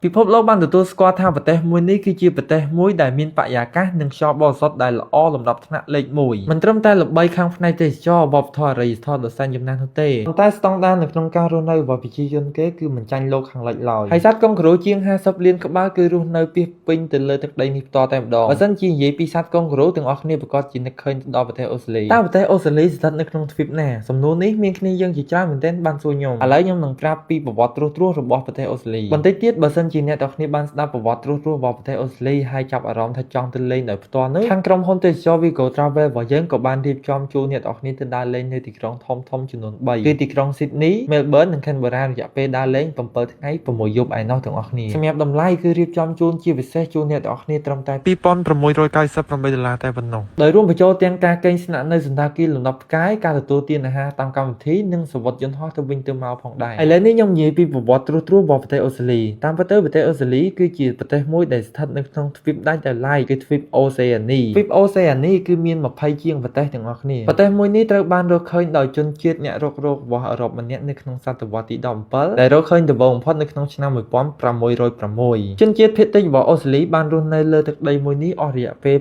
ពិភពលោកបានទទួលស្គាល់ថាប្រទេសមួយនេះគឺជាប្រទេសមួយដែលមានបរិយាកាសនិងខ្យល់បរិសុទ្ធដែលល្អលំដាប់ថ្នាក់លេខ1មិនត្រឹមតែល្បីខាងផ្នែកទេសចរណ៍វប្បធម៌អរិយធម៌ដ៏សែនចំណាស់នោះទេប៉ុន្តែស្តង់ដារនៅក្នុងការរស់នៅរបស់ប្រជាជនគេគឺមិនចាញ់លោកខាងលិចឡើយហើយសត្វកុងការ៉ូជាង50លានក្បាលគឺរស់នៅពាសពេញទៅលើទឹកដីនេះផ្ទាល់តែម្ដងបើសិនជានិយាយពីសត្វកុងការ៉ូទាំងអស់គ្នាប្រកាសជានឹកឃើញទៅដល់ប្រទេសអូស្ត្រាលីតើប្រទេសអូស្ត្រាលីស្ថិតនៅក្នុងទ្វីបណាសំណួរនេះមានគ្នាយើងជាច្រើនមែនទែនបានសួរខ្ញុំឥឡូវខ្ញុំនឹងប្រាប់ពីប្រវត្តិត្រួសៗរបស់ប្រទេសអូស្ត្រាលីបន្តិចទៀតបើសិនជាអ្នកទាំងគ្នាបានស្ដាប់ប្រវត្តិត្រួសៗរបស់ប្រទេសអូស្ត្រាលីហើយចាប់អារម្មណ៍ថាចង់ទៅលេងដោយផ្ទាល់នោះខាងក្រុមហ៊ុនទេសចរ Vigo Travel របស់យើងក៏បានរៀបចំជូនអ្នកទាំងគ្នាទៅដើរលេងនៅទីក្រុងធំៗចំនួន3គឺទីក្រុង Sydney Melbourne និង Canberra រយៈពេលដើរលេង7ថ្ងៃ6យប់ឯណោះទាំងអស់គ្នាសម្រាប់តម្លៃគឺរៀបចំជូនជាពិសេសជូនអ្នកទាំងអស់គ្នាត្រឹមតែ$2698តែប៉ុណ្ណោះដោយរួមបញ្ចូលទាំងការកេងស្នាក់នៅសណ្ឋាគារលំដាប់ផ្កាយការទទួលទានអាហារតាមកម្មវិធីនិងសវត្ថយន្តហោះទៅវិញទៅមកផងដែរឥឡូវនេះខ្ញុំនិយាយពីប្រវត្តិត្រួសៗរបស់ប្រទេសអូស្ត្រាលីតាមពិតទៅប្រទេសអូស្ត្រាលីគឺជាប្រទេសមួយដែលស្ថិតនៅក្នុងទ្វីបដាច់ដោយឡែកគឺទ្វីបអូសេអានីទ្វីបអូសេអានីគឺមាន20ជាងប្រទេសទាំងអស់គ្នាប្រទេសមួយនេះត្រូវបានរកឃើញដោយជនជាតិអ្នករុករករបស់អឺរ៉ុបម្នាក់នៅក្នុងសតវត្សទី17ដែលរកឃើញដំបូងបំផុតនៅក្នុងឆ្នាំ1606ជនជាតិភាគតិចរបស់អូស្ត្រាលីបានរស់នៅលើទឹកដីមួយនេះអស់រយៈពេល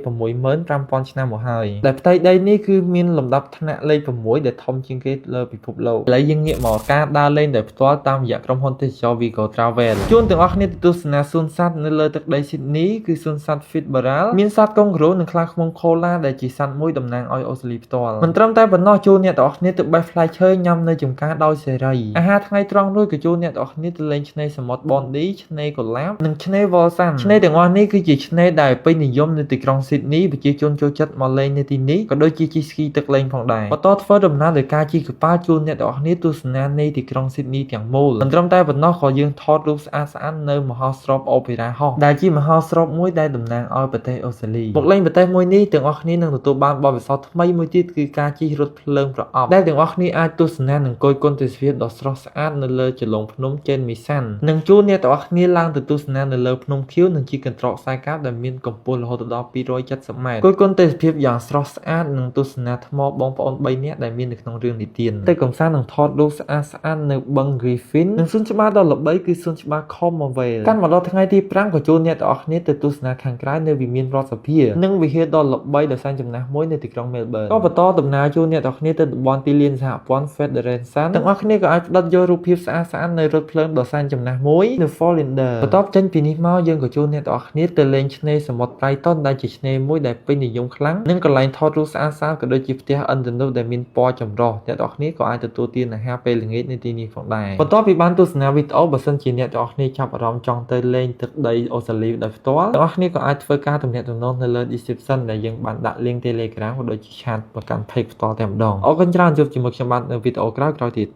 65000ឆ្នាំមកហើយដែលផ្ទៃដីនេះគឺមានលំដាប់ថ្នាក់លេខ6ដែលធំជាងគេលើពិភពលោកឥឡូវយើងងាកមកការដើរលេងដោយផ្ទាល់តាមរយៈក្រុមហ៊ុនទេសចរ Vigo Travel ជួនទាំងអស់គ្នាទៅទស្សនាសួនសត្វនៅលើទឹកដី Sydney គឺសួនសត្វ Fitzgerald មានសត្វកុងការ៉ូនិងខ្លាឃ្មុំខូឡាដែលជាសត្វមួយតំណាងឲ្យអូស្ត្រាលីផ្ទាល់មិនត្រឹមតែប៉ុណ្ណោះជួនអ្នកទាំងអស់គ្នាទៅបេះផ្លែឈើញ៉ាំនៅចំការដោយសេរីអាហារថ្ងៃត្រង់នោះក៏ជួនអ្នកទាំងអស់គ្នាទៅលេងឆ្នេរសមុទ្រ Bondi ឆ្នេរកុលាបនិងឆ្នេរ Walsan ឆ្នេរទាំងអស់នេះគឺជាឆ្នេរដែលពេញនិយមនៅទីក្រុង Sydney ប្រជាជនចូលចិត្តមកលេងនៅទីនេះក៏ដូចជាជិះស្គីទឹកលេងផងដែរបន្តធ្វើដំណើរដោយការជិះកប៉ាល់ជួនអ្នកទាំងអស់គ្នាទស្សនានៃទីក្រុង Sydney ទាំងមូលមិនត្រឹមតែប៉ុណ្ណោះក៏យើងថតរូបស្អាតៗនៅមហោស្រព Opera House ដែលជាមហោស្រពមួយដែលតំណាងឲ្យប្រទេសអូស្ត្រាលីមកលេងប្រទេសមួយនេះទាំងអស់គ្នានឹងទទួលបានបទពិសោធន៍ថ្មីមួយទៀតគឺការជិះរថភ្លើងប្រអប់ដែលទាំងអស់គ្នាអាចទស្សនានិងគយគន់ទេសភាពដ៏ស្រស់ស្អាតនៅលើជលងភ្នំ Chenmisan និងជួនអ្នកទាំងអស់គ្នាឡើងទៅទស្សនានៅលើភ្នំខៀវនិងជិះកន្ត្រកខ្សែកាបដែលមានកម្ពស់រហូតដល់270ម៉ែត្រគយគន់ទេសភាពយ៉ាងស្រស់ស្អាតនិងទស្សនាថ្មបងប្អូន3នាក់ដែលមាននៅក្នុងរឿងនិទានទៅកំសាន្តនិងថតរូបស្អាតៗនៅបឹង Griffin និងសួនច្បារដ៏ល្បីគឺសួនច្បារ Commonwealth កាន់មកដល់ថ្ងៃទី5ក៏ជួនអ្នកទាំងអស់គ្នាទៅទស្សនាខាងក្រៅនៅវិមានរដ្ឋសភានិងវិហារដ៏ល្បីដ៏សែនចំណាស់មួយនៅទីក្រុង Melbourne ក៏បន្តដំណើរជួនអ្នកទាំងអស់គ្នាទៅតំបន់ទីលានសហព័ន្ធ Federation ទាំងអស់គ្នាក៏អាចផ្ដិតយករូបភាពស្អាតៗនៅរថភ្លើងដ៏សែនចំណាស់មួយនៅ Follander បន្ទាប់ចេញពីនេះមកយើងក៏ជួនអ្នកទាំងអស់គ្នាទៅលេងឆ្នេរសមុទ្រ Brighton ដែលជាឆ្នេរមួយដែលពេញនិយមខ្លាំងនិងកន្លែងថតរូបស្អាតៗក៏ដូចជាផ្ទះឥន្ធនៈដែលមានពណ៌ចម្រុះអ្នកទាំងអស់គ្នាក៏អាចទទួលទានអាហារពេលល្ងាចនៅទីនេះផងដែរបន្ទាប់ពីបានទស្សនាវីដេអូបើសិនជាអ្នកទាំងអស់គ្នាចាប់អារម្មណ៍ចង់ទៅលេងទឹកដីអូស្ត្រាលីដោយផ្ទាល់ទាំងអស់គ្នាក៏អាចធ្វើការទំនាក់ទំនងនៅលើ description ដែលយើងបានដាក់ link Telegram ក៏ដូចជា chat ប្រកាន់ page ផ្ទាល់តែម្ដងអរគុណច្រើនជួបជាមួយខ្ញុំបាទនៅវីដេអូក្រោយៗទៀត